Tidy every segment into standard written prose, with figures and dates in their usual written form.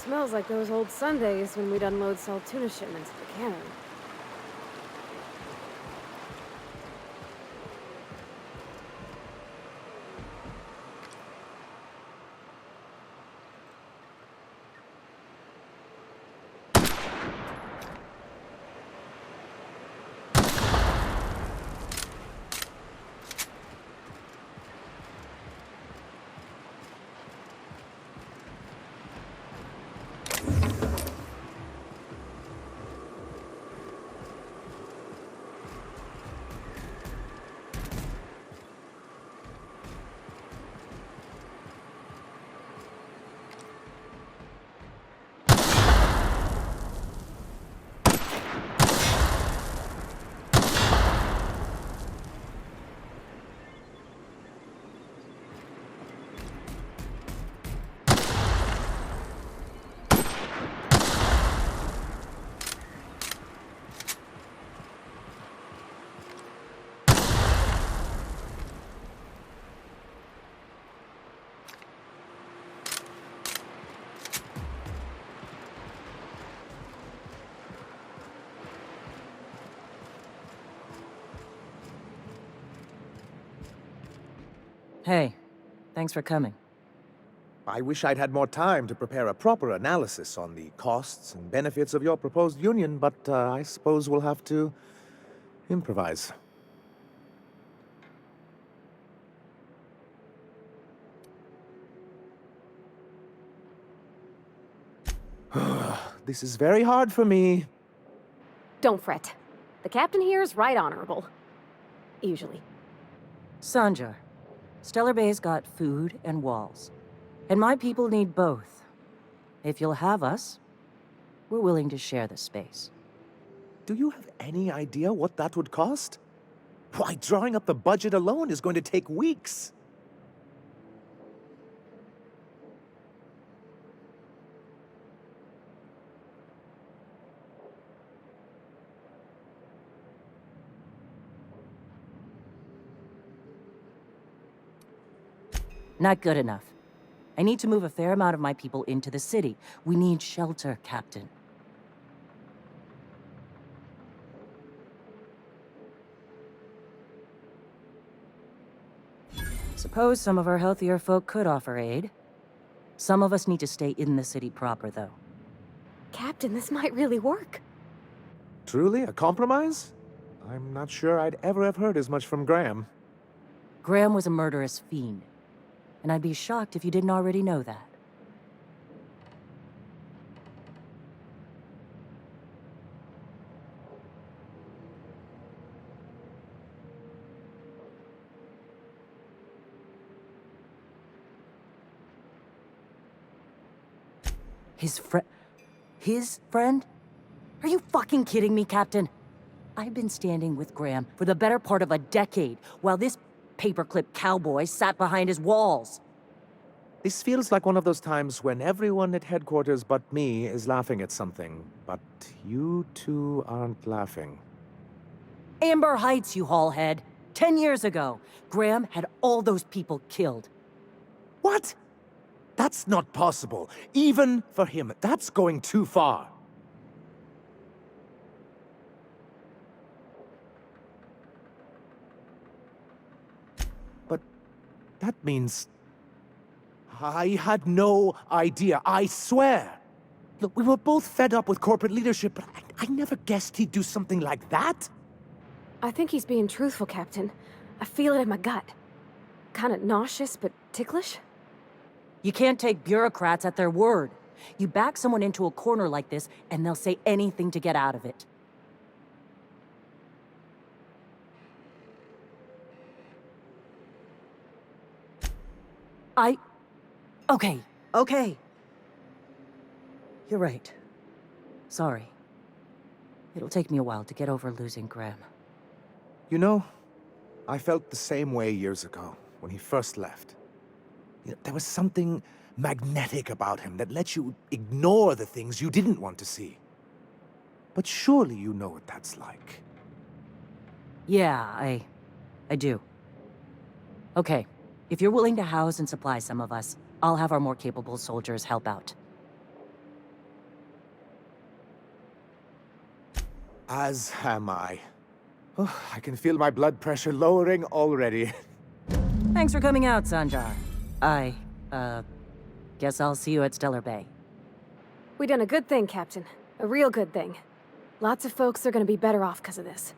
Smells like those old Sundays when we'd unload salt tuna shipments at the cannery. Hey, thanks for coming. I wish I'd had more time to prepare a proper analysis on the costs and benefits of your proposed union, but I suppose we'll have to improvise. This is very hard for me. Don't fret. The captain here is right honorable. Usually. Sanjar, Stellar Bay's got food and walls. And my people need both. If you'll have us, we're willing to share the space. Do you have any idea what that would cost? Why, drawing up the budget alone is going to take weeks. Not good enough. I need to move a fair amount of my people into the city. We need shelter, Captain. Suppose some of our healthier folk could offer aid. Some of us need to stay in the city proper, though. Captain, this might really work. Truly, a compromise? I'm not sure I'd ever have heard as much from Graham. Graham was a murderous fiend. And I'd be shocked if you didn't already know that. His friend? Are you fucking kidding me, Captain? I've been standing with Graham for the better part of a decade, while this paperclip cowboy sat behind his walls. This feels like one of those times when everyone at headquarters but me is laughing at something, but you two aren't laughing. Amber Heights, you haulhead. 10 years ago, Graham had all those people killed. What? That's not possible. Even for him, that's going too far. But that means... I had no idea, I swear. Look, we were both fed up with corporate leadership, but I never guessed he'd do something like that. I think he's being truthful, Captain. I feel it in my gut. Kinda nauseous, but ticklish. You can't take bureaucrats at their word. You back someone into a corner like this, and they'll say anything to get out of it. Okay. You're right. Sorry. It'll take me a while to get over losing Graham. You know, I felt the same way years ago, when he first left. There was something magnetic about him that lets you ignore the things you didn't want to see. But surely you know what that's like. Yeah, I do. Okay, if you're willing to house and supply some of us, I'll have our more capable soldiers help out. As am I. Oh, I can feel my blood pressure lowering already. Thanks for coming out, Sanjar. Guess I'll see you at Stellar Bay. We done a good thing, Captain. A real good thing. Lots of folks are gonna be better off because of this.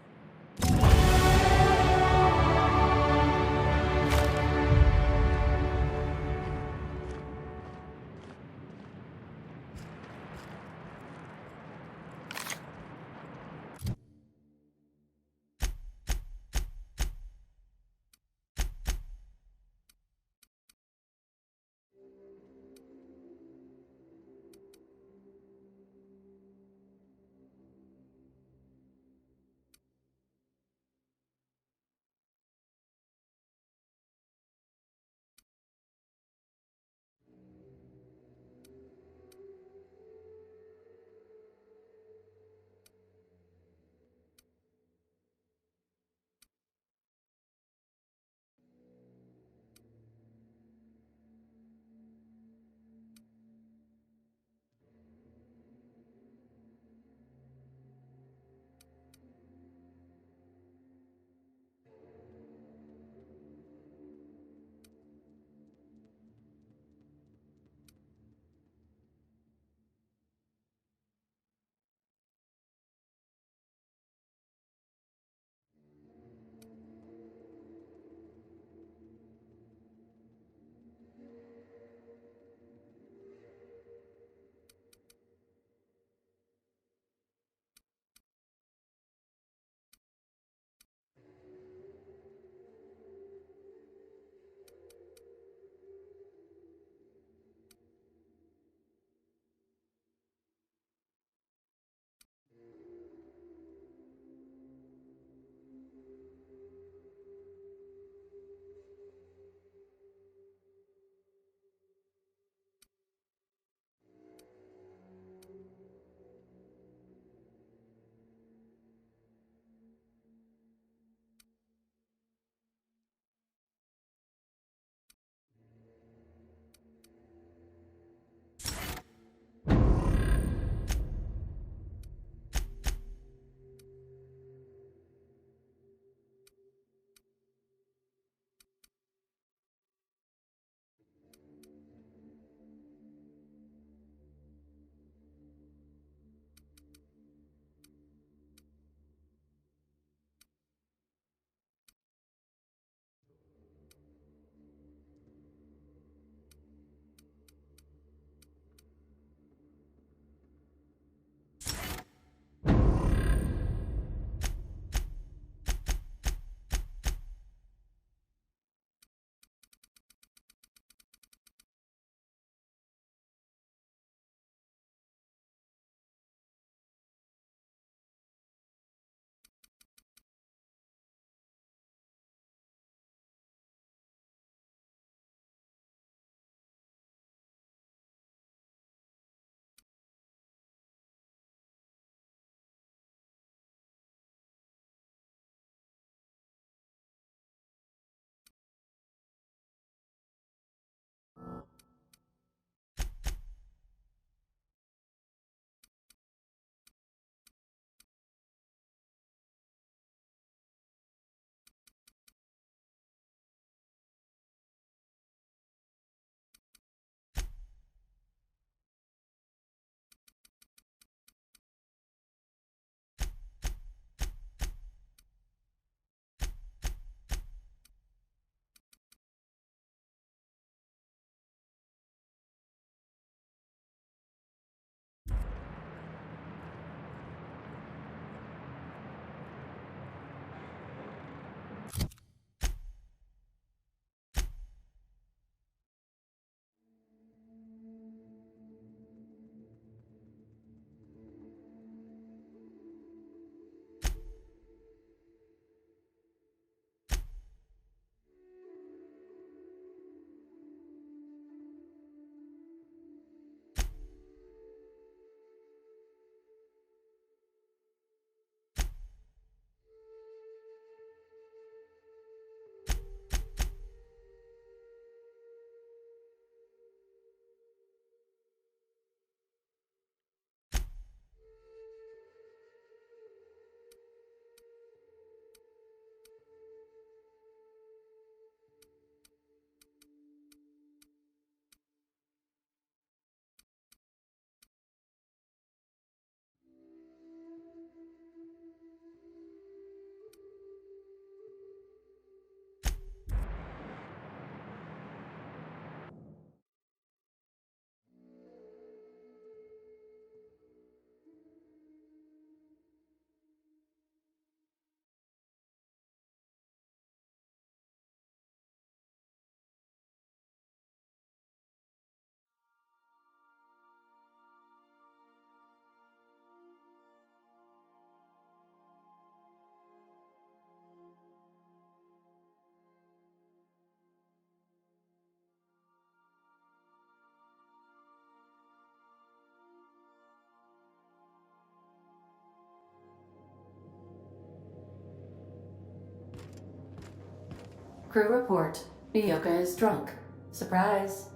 Crew report. Mioka is drunk. Surprise.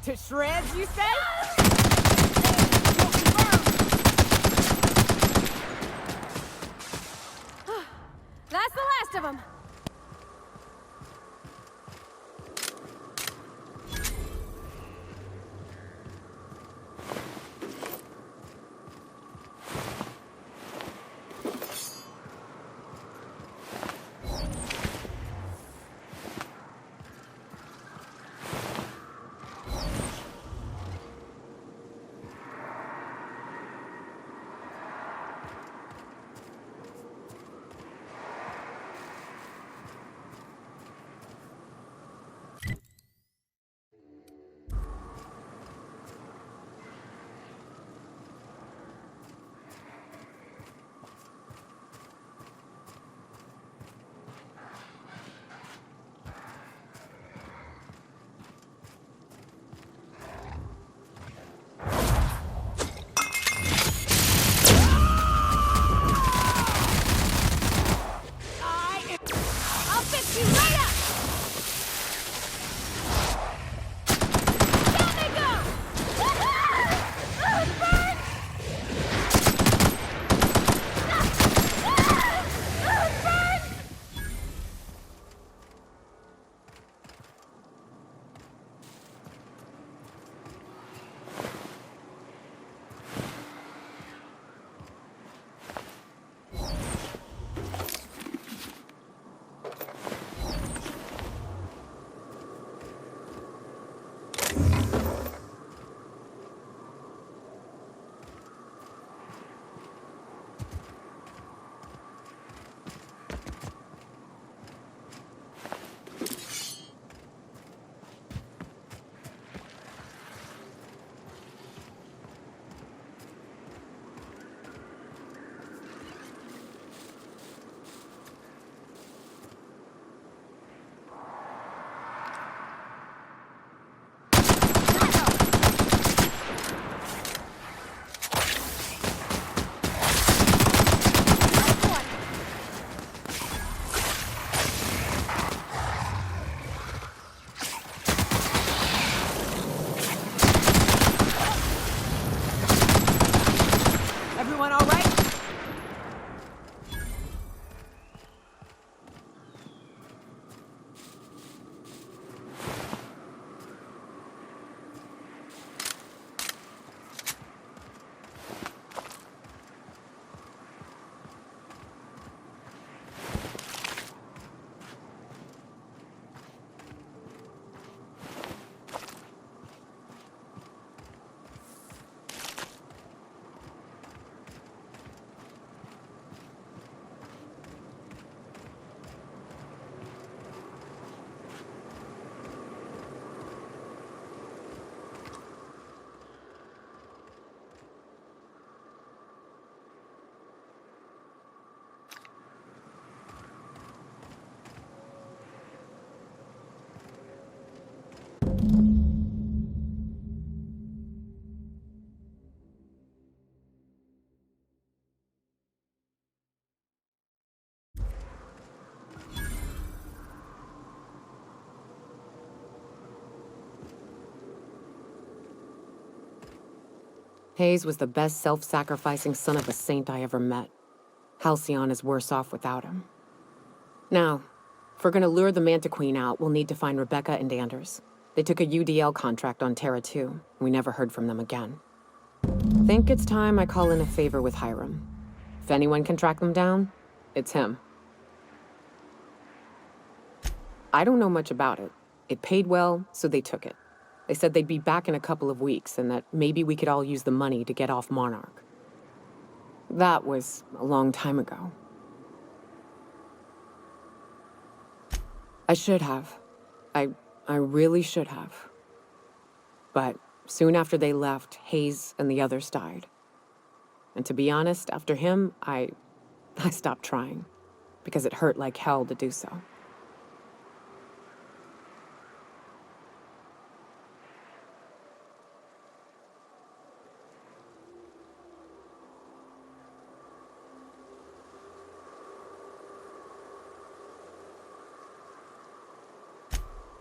To shreds, you say? That's the last of them. Hayes was the best self-sacrificing son of a saint I ever met. Halcyon is worse off without him. Now, if we're gonna lure the Manta Queen out, we'll need to find Rebecca and Anders. They took a UDL contract on Terra 2. We never heard from them again. Think it's time I call in a favor with Hiram. If anyone can track them down, it's him. I don't know much about it. It paid well, so they took it. They said they'd be back in a couple of weeks and that maybe we could all use the money to get off Monarch. That was a long time ago. I should have. I really should have. But soon after they left, Hayes and the others died. And to be honest, after him, I stopped trying. Because it hurt like hell to do so.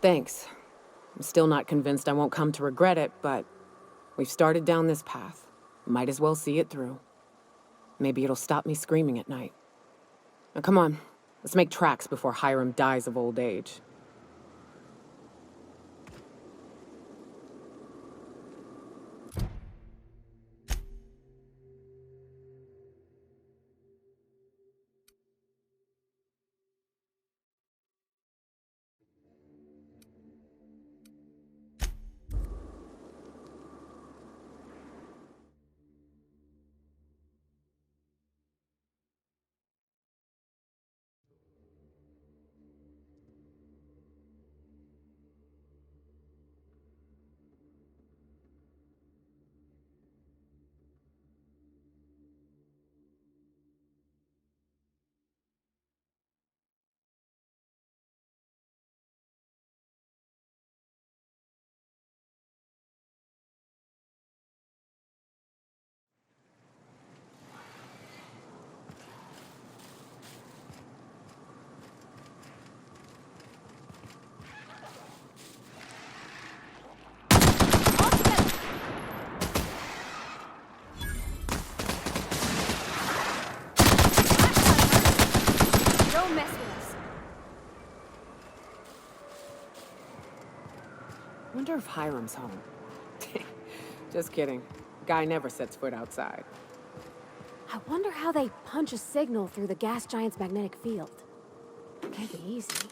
Thanks. I'm still not convinced I won't come to regret it, but we've started down this path. Might as well see it through. Maybe it'll stop me screaming at night. Now come on, let's make tracks before Hiram dies of old age. Don't mess with us. Wonder if Hiram's home. Just kidding. Guy never sets foot outside. I wonder how they punch a signal through the gas giant's magnetic field. Can't be easy.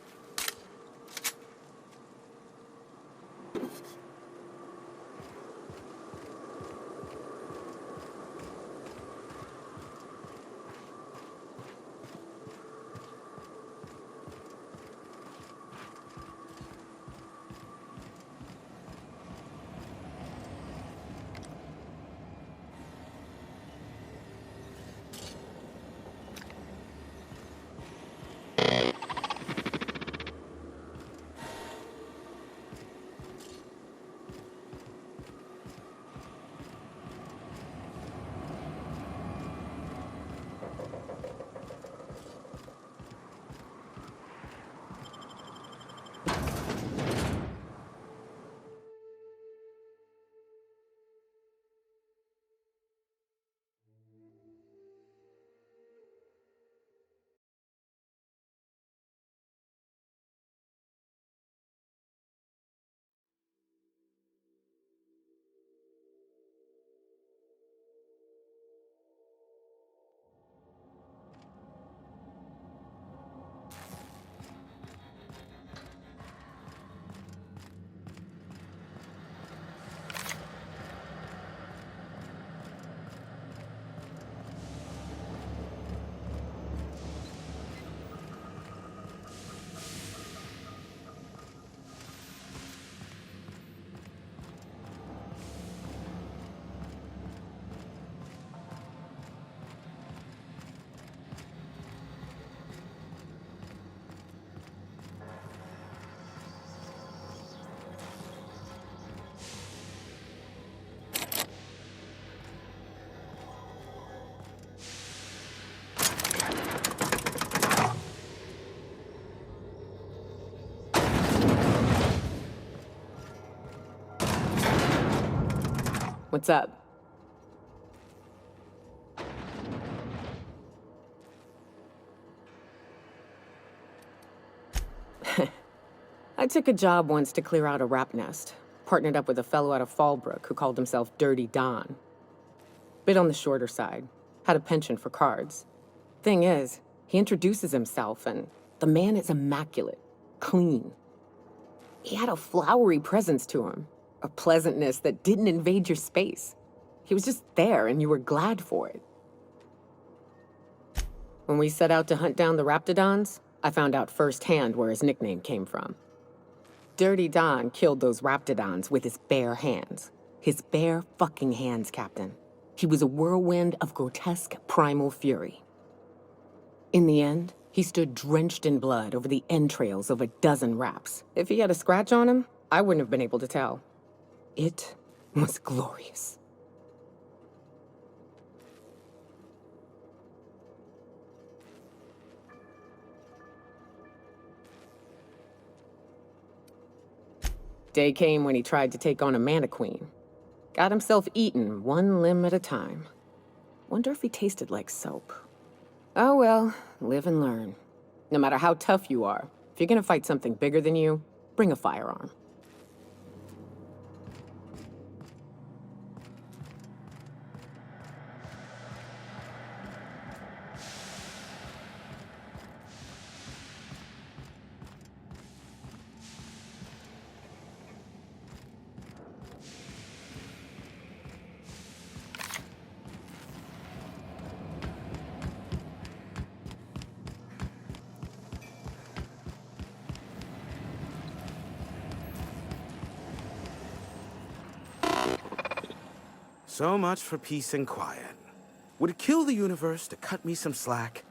What's up? I took a job once to clear out a rap nest. Partnered up with a fellow out of Fallbrook who called himself Dirty Don. Bit on the shorter side. Had a penchant for cards. Thing is, he introduces himself and the man is immaculate. Clean. He had a flowery presence to him. A pleasantness that didn't invade your space. He was just there and you were glad for it. When we set out to hunt down the Raptidons, I found out firsthand where his nickname came from. Dirty Don killed those Raptidons with his bare hands. His bare fucking hands, Captain. He was a whirlwind of grotesque primal fury. In the end, he stood drenched in blood over the entrails of a dozen raps. If he had a scratch on him, I wouldn't have been able to tell. It was glorious. Day came when he tried to take on a Mantiqueen. Got himself eaten one limb at a time. Wonder if he tasted like soap. Oh well, live and learn. No matter how tough you are, if you're gonna fight something bigger than you, bring a firearm. So much for peace and quiet. Would it kill the universe to cut me some slack?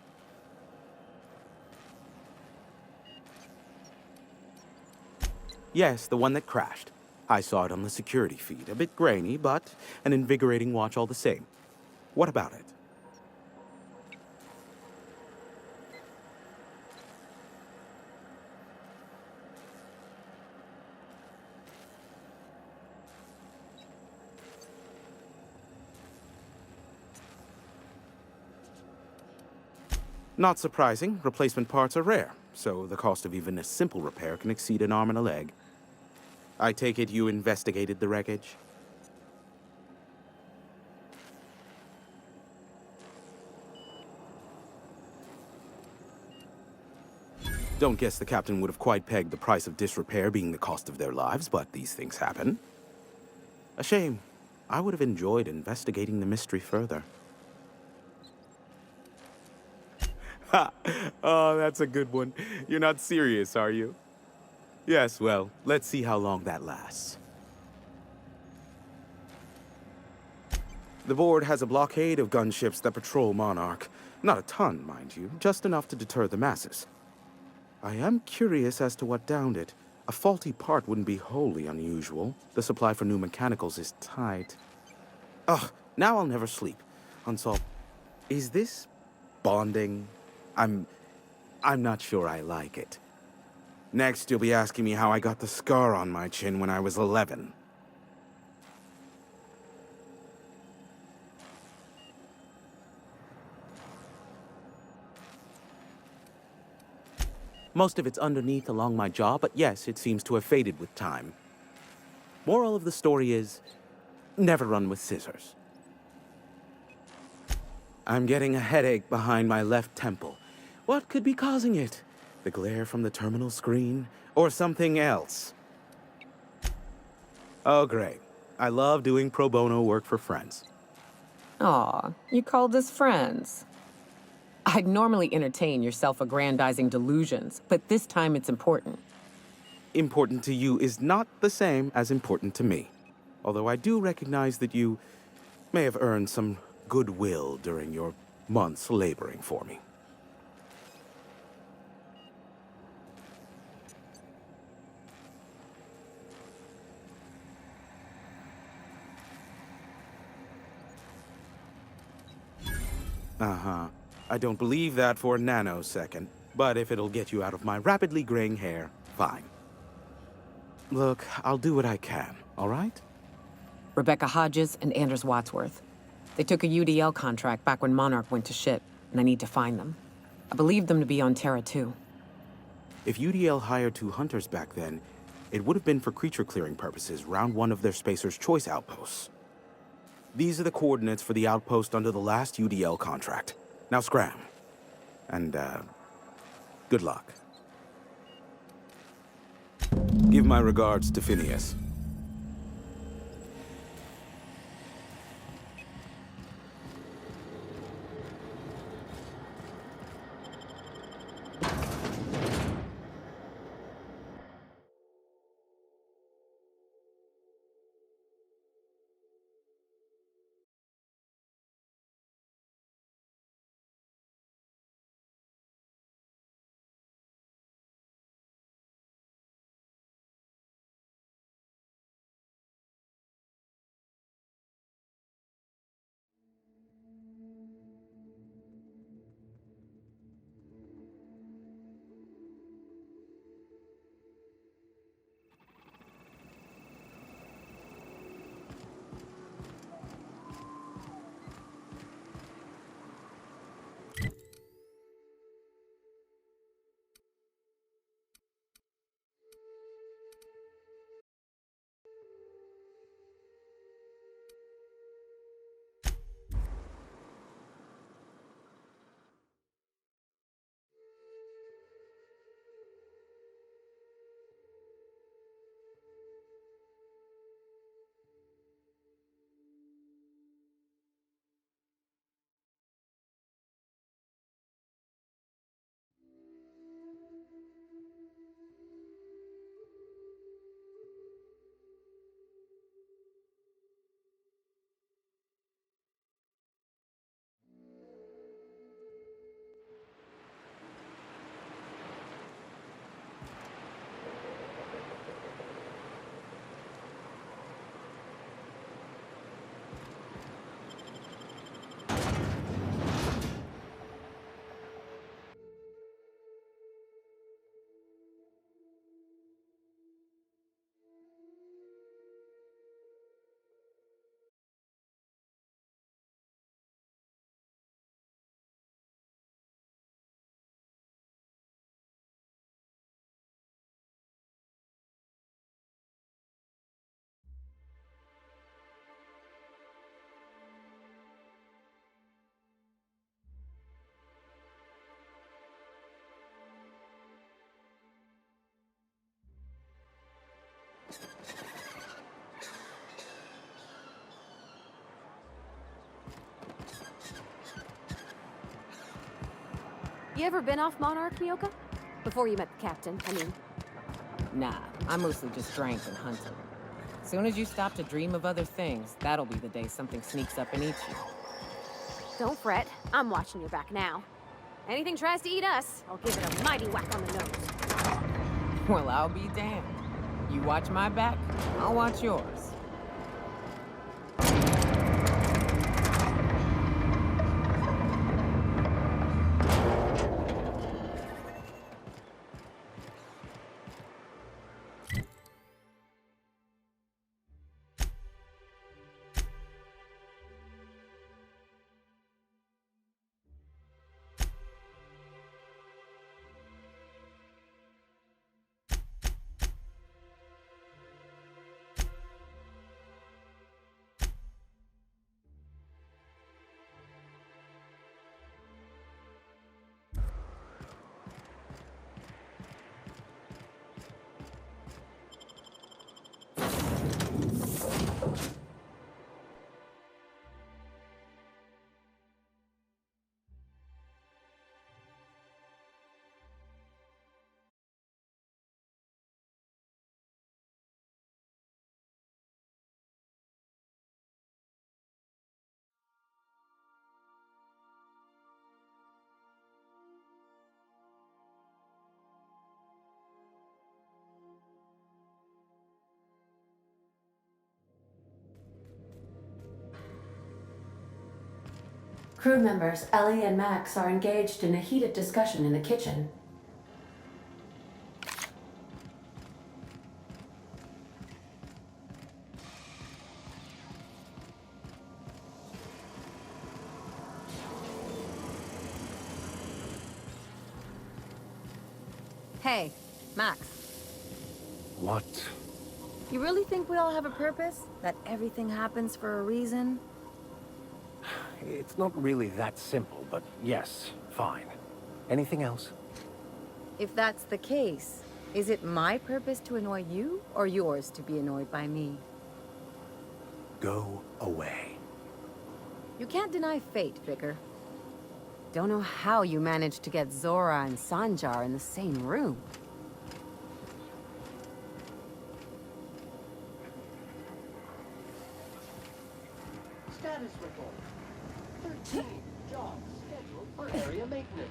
Yes, the one that crashed. I saw it on the security feed. A bit grainy, but an invigorating watch all the same. What about it? Not surprising, replacement parts are rare, so the cost of even a simple repair can exceed an arm and a leg. I take it you investigated the wreckage? Don't guess the captain would have quite pegged the price of disrepair being the cost of their lives, but these things happen. A shame. I would have enjoyed investigating the mystery further. Ha! Oh, that's a good one. You're not serious, are you? Yes, well, let's see how long that lasts. The board has a blockade of gunships that patrol Monarch. Not a ton, mind you, just enough to deter the masses. I am curious as to what downed it. A faulty part wouldn't be wholly unusual. The supply for new mechanicals is tight. Ugh, now I'll never sleep. Unsolved. Is this bonding? I'm not sure I like it. Next, you'll be asking me how I got the scar on my chin when I was 11. Most of it's underneath along my jaw, but yes, it seems to have faded with time. Moral of the story is, never run with scissors. I'm getting a headache behind my left temple. What could be causing it? The glare from the terminal screen? Or something else? Oh, great. I love doing pro bono work for friends. Aw, you called us friends. I'd normally entertain your self-aggrandizing delusions, but this time it's important. Important to you is not the same as important to me. Although I do recognize that you may have earned some goodwill during your months laboring for me. Uh-huh. I don't believe that for a nanosecond, but if it'll get you out of my rapidly graying hair, fine. Look, I'll do what I can, all right? Rebecca Hodges and Anders Wadsworth. They took a UDL contract back when Monarch went to shit, and I need to find them. I believe them to be on Terra too. If UDL hired 2 hunters back then, it would have been for creature clearing purposes, round one of their Spacer's Choice outposts. These are the coordinates for the outpost under the last UDL contract. Now scram. And, good luck. Give my regards to Phineas. You ever been off Monarch, Myoka? Before you met the captain, I mean. Nah, I mostly just drank and hunted. Soon as you stop to dream of other things, that'll be the day something sneaks up and eats you. Don't fret. I'm watching your back now. Anything tries to eat us, I'll give it a mighty whack on the nose. Well, I'll be damned. You watch my back, I'll watch yours. Crew members Ellie and Max are engaged in a heated discussion in the kitchen. Hey, Max. What? You really think we all have a purpose? That everything happens for a reason? It's not really that simple, but yes, fine. Anything else? If that's the case, is it my purpose to annoy you, or yours to be annoyed by me? Go away. You can't deny fate, Vicar. Don't know how you managed to get Zora and Sanjar in the same room. Status report. 13 jobs scheduled for area maintenance.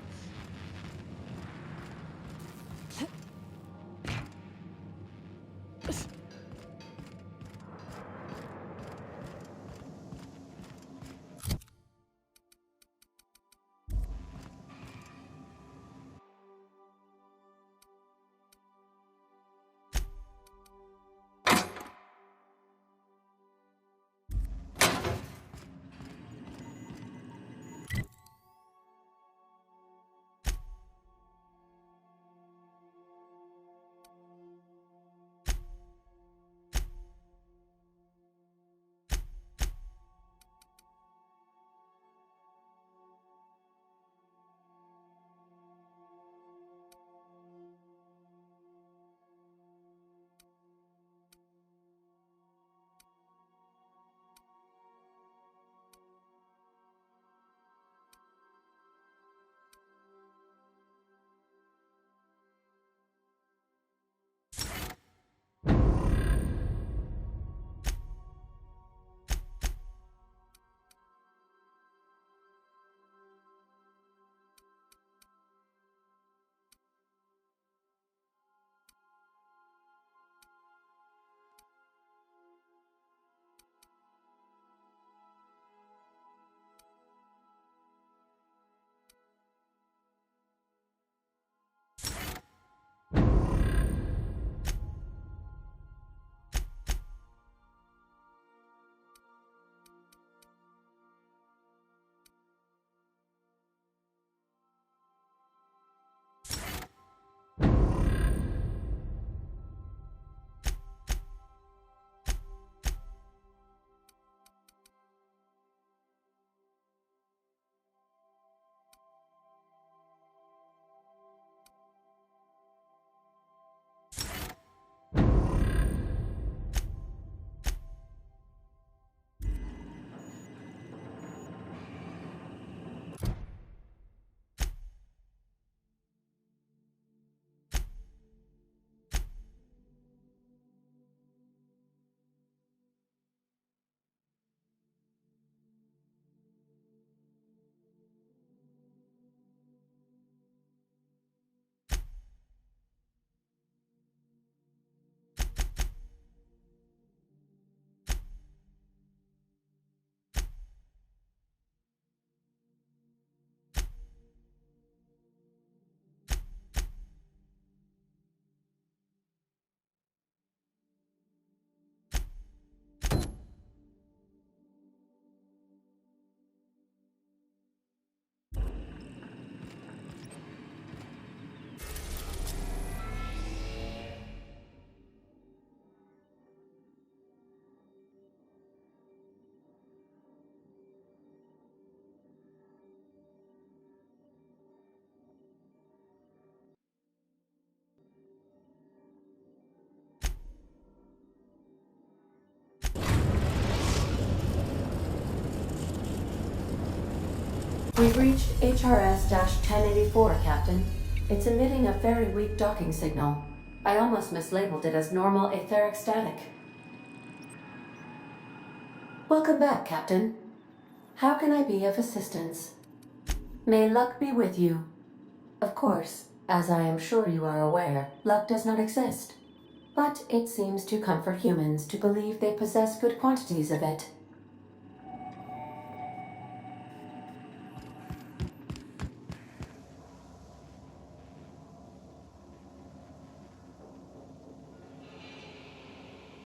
We've reached HRS-1084, Captain. It's emitting a very weak docking signal. I almost mislabeled it as normal etheric static. Welcome back, Captain. How can I be of assistance? May luck be with you. Of course, as I am sure you are aware, luck does not exist. But it seems to comfort humans to believe they possess good quantities of it.